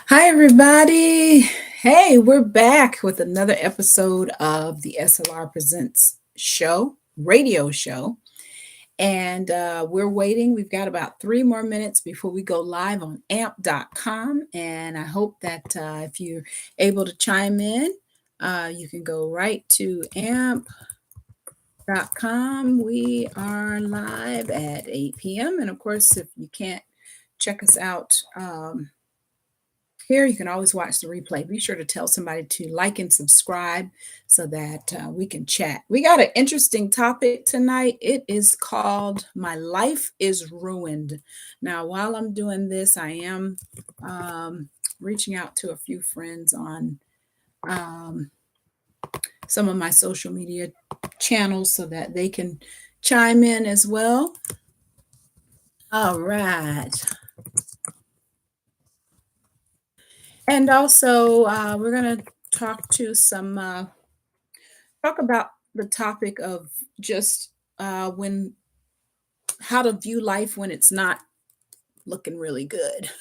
Hi, everybody. Hey, we're back with another episode of the SLR Presents radio show. And we're waiting. We've got about 3 more minutes before we go live on amp.com. And I hope that if you're able to chime in, you can go right to amp.com. We are live at 8 p.m. And of course, if you can't check us out, here, you can always watch the replay. Be sure to tell somebody to like and subscribe so that we can chat. We got an interesting topic tonight. It is called My Life is Ruined. Now, while I'm doing this, I am reaching out to a few friends on um, some of my social media channels so that they can chime in as well. All right. And also, we're going to talk about the topic of just when how to view life when it's not looking really good.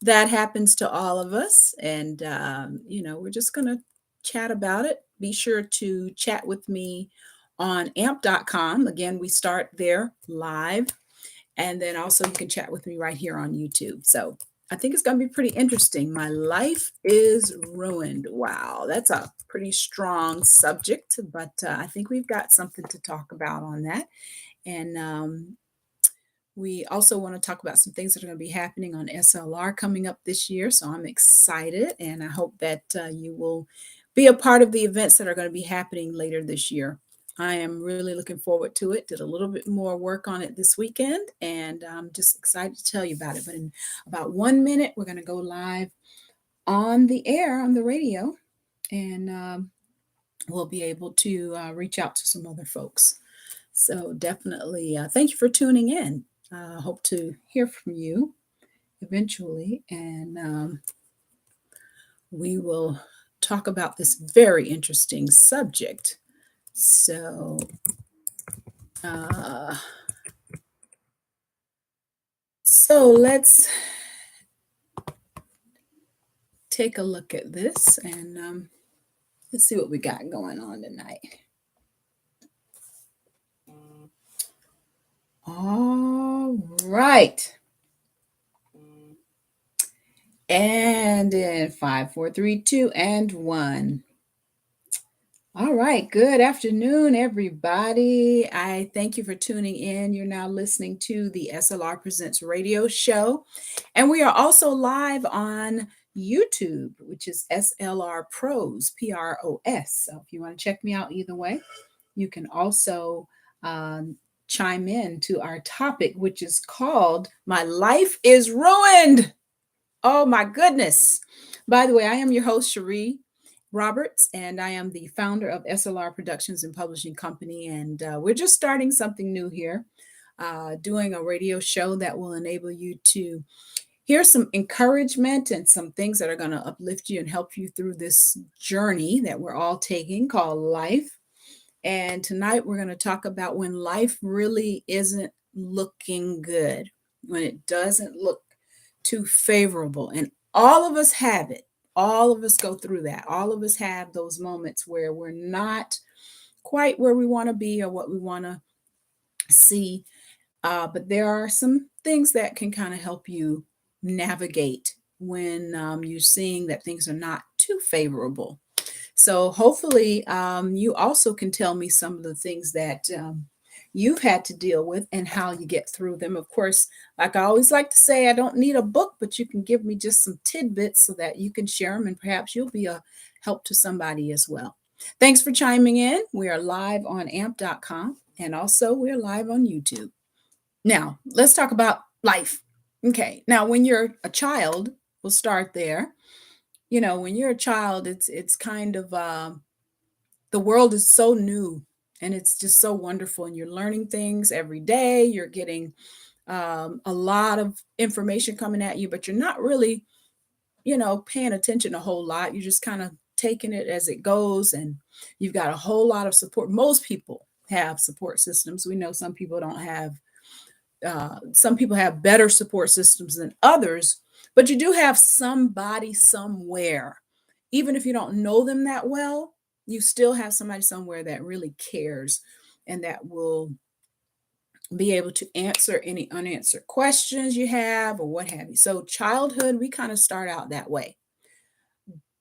That happens to all of us, and we're just going to chat about it. Be sure to chat with me on amp.com. Again, we start there live, and then also you can chat with me right here on YouTube. So I think it's going to be pretty interesting. My life is ruined. Wow, that's a pretty strong subject, but I think we've got something to talk about on that. And we also want to talk about some things that are going to be happening on SLR coming up this year. So I'm excited, and I hope that you will be a part of the events that are going to be happening later this year. I am really looking forward to it. Did a little bit more work on it this weekend, and I'm just excited to tell you about it. But in about 1 minute, we're going to go live on the air on the radio, and we'll be able to reach out to some other folks. So definitely thank you for tuning in. Hope to hear from you eventually, and we will talk about this very interesting subject. So, uh, let's take a look at this and let's see what we got going on tonight. All right. And in 5, 4, 3, 2, and 1. All right. Good afternoon, everybody. I thank you for tuning in. You're now listening to the SLR Presents radio show. And we are also live on YouTube, which is SLR Pros, PROS. So if you want to check me out either way, you can also chime in to our topic, which is called My Life is Ruined. Oh, my goodness. By the way, I am your host, Sherrie Roberts, and I am the founder of SLR Productions and Publishing Company. And we're just starting something new here, doing a radio show that will enable you to hear some encouragement and some things that are going to uplift you and help you through this journey that we're all taking called life. And tonight we're going to talk about when life really isn't looking good, when it doesn't look too favorable. And all of us have it. All of us go through that. All of us have those moments where we're not quite where we want to be or what we want to see. But there are some things that can kind of help you navigate when you're seeing that things are not too favorable. So hopefully you also can tell me some of the things that you've had to deal with and how you get through them. Of course, like I always like to say, I don't need a book, but you can give me just some tidbits so that you can share them and perhaps you'll be a help to somebody as well. Thanks for chiming in. We are live on amp.com and also we're live on YouTube. Now, let's talk about life. Okay. Now, when you're a child, we'll start there. When you're a child, it's kind of the world is so new and it's just so wonderful, and you're learning things every day. You're getting a lot of information coming at you, but you're not really, paying attention a whole lot. You're just kind of taking it as it goes, and you've got a whole lot of support. Most people have support systems. We know some people don't have. Some people have better support systems than others, But you do have somebody somewhere. Even if you don't know them that well, you still have somebody somewhere that really cares and that will be able to answer any unanswered questions you have or what have you. So, childhood, we kind of start out that way.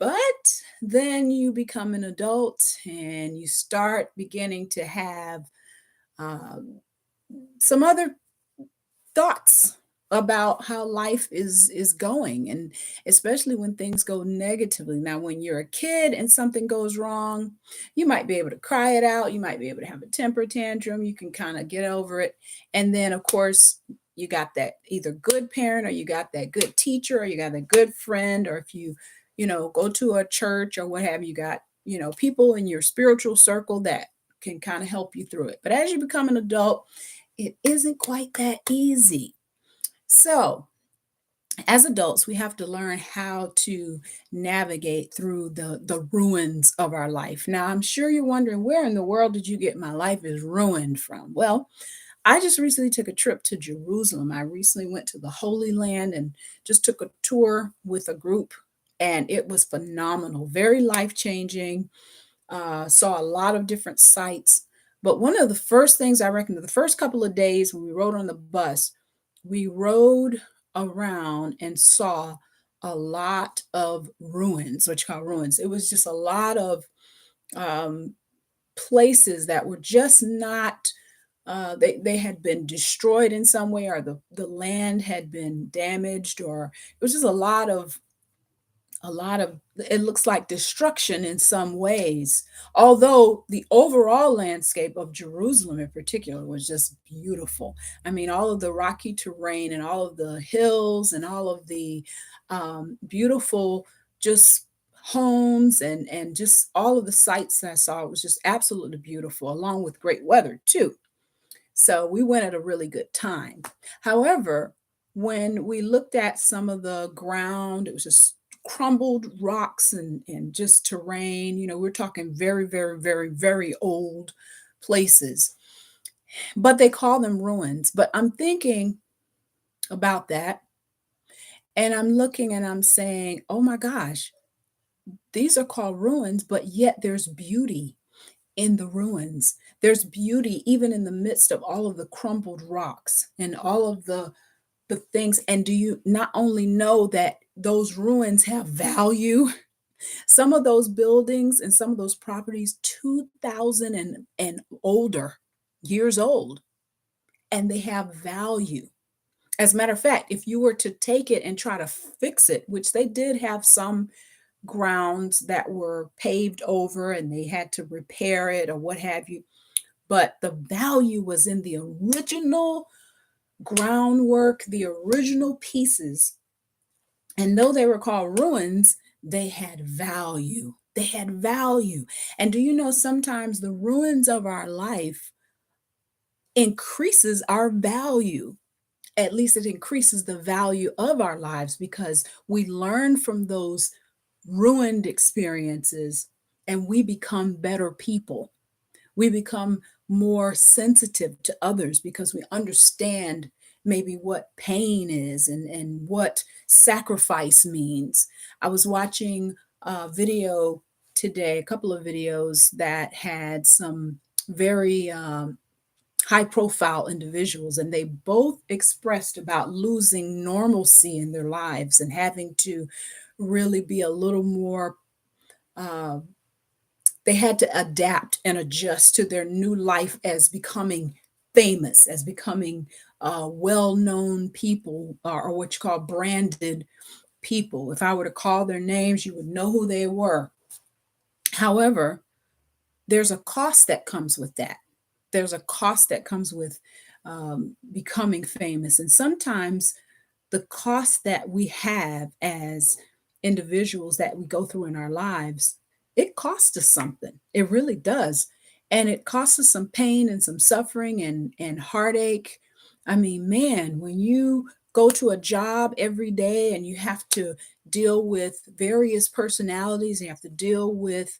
But then you become an adult and you start beginning to have um, some other thoughts about how life is going, and especially when things go negatively. Now when you're a kid and something goes wrong, you might be able to cry it out, you might be able to have a temper tantrum, you can kind of get over it. And then of course you got that either good parent, or you got that good teacher, or you got a good friend, or if you go to a church or what have you, got people in your spiritual circle that can kind of help you through it. But as you become an adult, it isn't quite that easy. So, as adults, we have to learn how to navigate through the ruins of our life. Now, I'm sure you're wondering, where in the world did you get "my life is ruined" from? Well, I just recently took a trip to Jerusalem. I recently went to the Holy Land and just took a tour with a group, and it was phenomenal, very life changing. Saw a lot of different sites. But one of the first things, I reckon, the first couple of days when we rode on the bus, we rode around and saw a lot of ruins, what you call ruins. It was just a lot of um, places that were just not. They had been destroyed in some way, or the land had been damaged, or it was just a lot of it looks like destruction in some ways, although the overall landscape of Jerusalem in particular was just beautiful. I mean, all of the rocky terrain and all of the hills and all of the beautiful just homes and just all of the sights that I saw, it was just absolutely beautiful, along with great weather too. So we went at a really good time. However, when we looked at some of the ground, it was just crumbled rocks and just terrain. We're talking very, very, very, very old places, but they call them ruins. But I'm thinking about that, and I'm looking and I'm saying, oh my gosh, these are called ruins, but yet there's beauty in the ruins. There's beauty even in the midst of all of the crumbled rocks and all of the things. And do you not only know that those ruins have value? Some of those buildings and some of those properties, 2000 and older years old, and they have value. As a matter of fact, if you were to take it and try to fix it, which they did have some grounds that were paved over and they had to repair it or what have you, but the value was in the original groundwork, the original pieces. And though they were called ruins, they had value. They had value. And do you know, sometimes the ruins of our life increases our value? At least it increases the value of our lives, because we learn from those ruined experiences and we become better people. We become more sensitive to others because we understand maybe what pain is and what sacrifice means. I was watching a video today, a couple of videos that had some very high profile individuals, and they both expressed about losing normalcy in their lives and having to really be a little more uh, they had to adapt and adjust to their new life as becoming famous, as becoming well-known people, or what you call branded people. If I were to call their names, you would know who they were. However, there's a cost that comes with that. There's a cost that comes with becoming famous. And sometimes the cost that we have as individuals that we go through in our lives, it costs us something. It really does. And it costs us some pain and some suffering and heartache. I mean, man, when you go to a job every day and you have to deal with various personalities, you have to deal with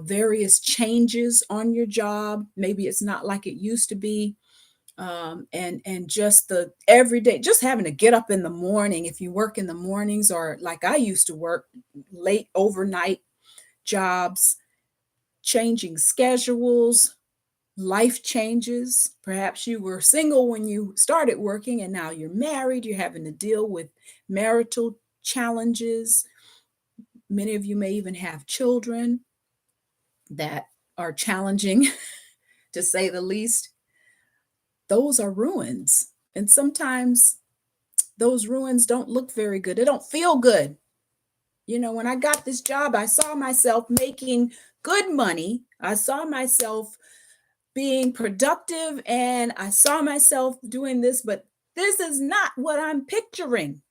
various changes on your job. Maybe it's not like it used to be. and just the everyday, just having to get up in the morning. If you work in the mornings, or like I used to work late overnight jobs, changing schedules, life changes. Perhaps you were single when you started working and now you're married. You're having to deal with marital challenges. Many of you may even have children that are challenging, to say the least. Those are ruins. And sometimes those ruins don't look very good. They don't feel good. You know, when I got this job, I saw myself making good money. I saw myself being productive, and I saw myself doing this, but this is not what I'm picturing,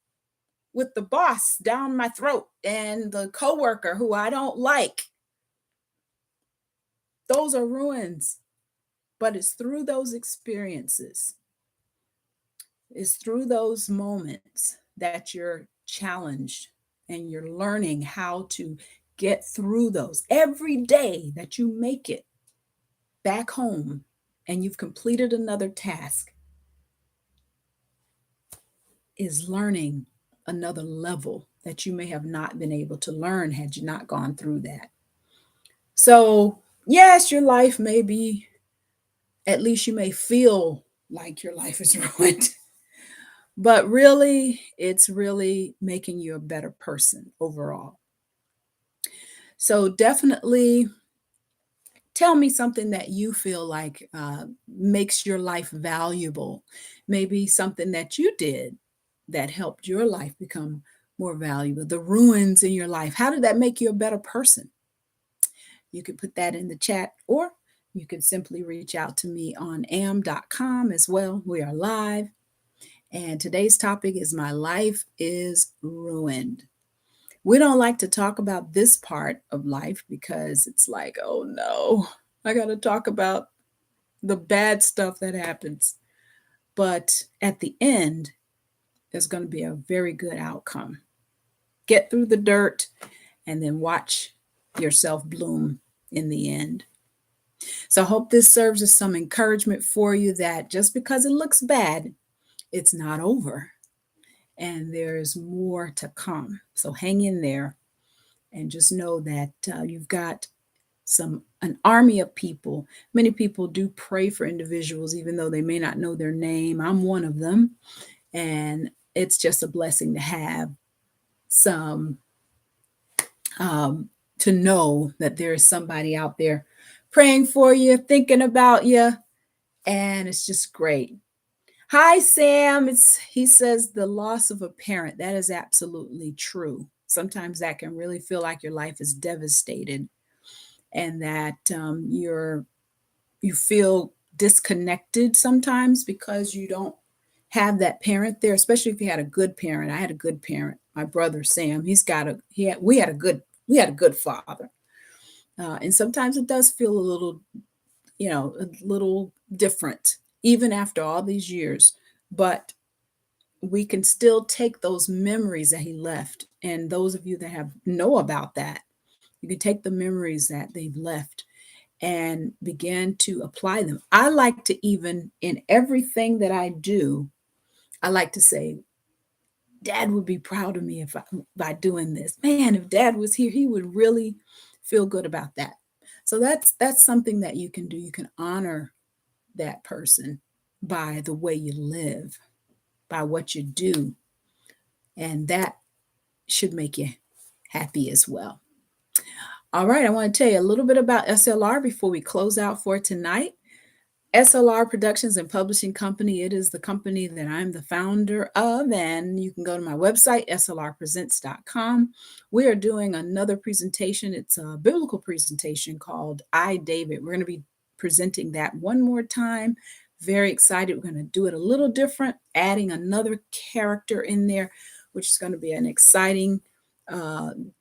with the boss down my throat and the coworker who I don't like. Those are ruins. But it's through those experiences, it's through those moments that you're challenged and you're learning how to get through those. Every day that you make it back home and you've completed another task is learning another level that you may have not been able to learn had you not gone through that. So, yes, your life may be, at least you may feel like your life is ruined, but really, it's really making you a better person overall. So, definitely tell me something that you feel like makes your life valuable. Maybe something that you did that helped your life become more valuable. The ruins in your life, how did that make you a better person? You can put that in the chat, or you can simply reach out to me on am.com as well. We are live. And today's topic is My Life is Ruined. We don't like to talk about this part of life because it's like, oh no, I got to talk about the bad stuff that happens. But at the end, there's going to be a very good outcome. Get through the dirt and then watch yourself bloom in the end. So I hope this serves as some encouragement for you that just because it looks bad, it's not over. And there's more to come. So hang in there and just know that you've got an army of people. Many people do pray for individuals, even though they may not know their name. I'm one of them. And it's just a blessing to have some, to know that there is somebody out there praying for you, thinking about you. And it's just great. Hi, Sam. He says the loss of a parent. That is absolutely true. Sometimes that can really feel like your life is devastated, and that you feel disconnected sometimes because you don't have that parent there. Especially if you had a good parent. I had a good parent. My brother Sam. We had a good father, and sometimes it does feel a little, a little different, even after all these years. But we can still take those memories that he left. And those of you that know about that, you can take the memories that they've left and begin to apply them. I like to, even in everything that I do, I like to say, Dad would be proud of me by doing this. Man, if Dad was here, he would really feel good about that. So that's something that you can do. You can honor that person by the way you live, by what you do. And that should make you happy as well. All right, I want to tell you a little bit about SLR before we close out for tonight. SLR Productions and Publishing Company. It is the company that I'm the founder of, and you can go to my website, slrpresents.com. We are doing another presentation. It's a biblical presentation called I, David. We're going to be presenting that one more time. Very excited. We're going to do it a little different, adding another character in there, which is going to be an exciting,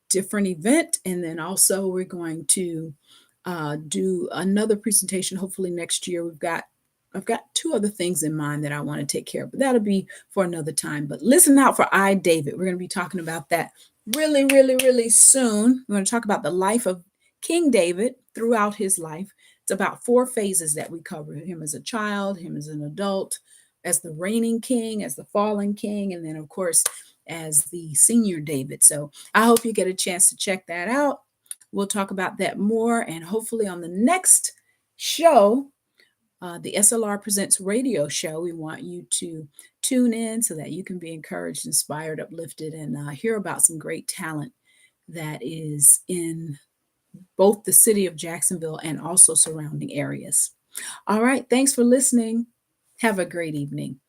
different event. And then also we're going to do another presentation hopefully next year. I've got two other things in mind that I want to take care of, but that'll be for another time. But listen out for I, David. We're going to be talking about that really, really, really soon. We're going to talk about the life of King David throughout his life. It's about 4 phases that we cover: him as a child, him as an adult, as the reigning king, as the fallen king, and then, of course, as the senior David. So I hope you get a chance to check that out. We'll talk about that more, and hopefully on the next show, the SLR Presents radio show, we want you to tune in so that you can be encouraged, inspired, uplifted, and hear about some great talent that is in both the city of Jacksonville and also surrounding areas. All right. Thanks for listening. Have a great evening.